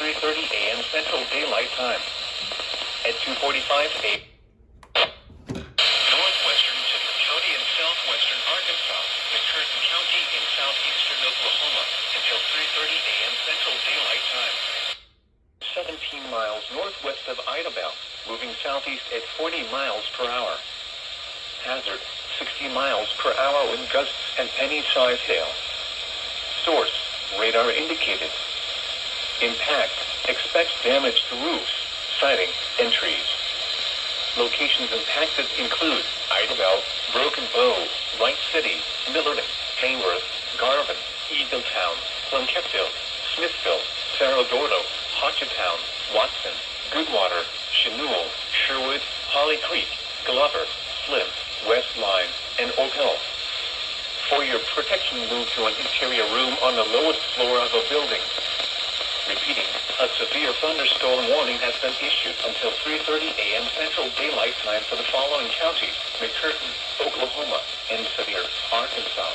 3:30 a.m. Central Daylight Time. At 2:45 a.m. Northwestern to the county in southwestern Arkansas, McCurtain County in southeastern Oklahoma until 3:30 a.m. Central Daylight Time. 17 miles northwest of Idabel, moving southeast at 40 miles per hour. Hazard, 60 miles per hour with gusts and penny-sized hail. Source, radar indicated. Impact, expect damage to roofs, siding, and trees. Locations impacted include Idabel, Broken Bow, Wright City, Millerton, Haworth, Garvin, Eagletown, Plunketville, Smithville, Cerrogordo, Hochatown, Watson, Goodwater, Chenewell, Sherwood, Holly Creek, Glover, Slim, West Line, and Oak Hill. For your protection, move to an interior room on the lowest floor of a building. Repeating, a severe thunderstorm warning has been issued until 3:30 a.m. Central Daylight Time for the following counties: McCurtain, Oklahoma, and Sevier, Arkansas.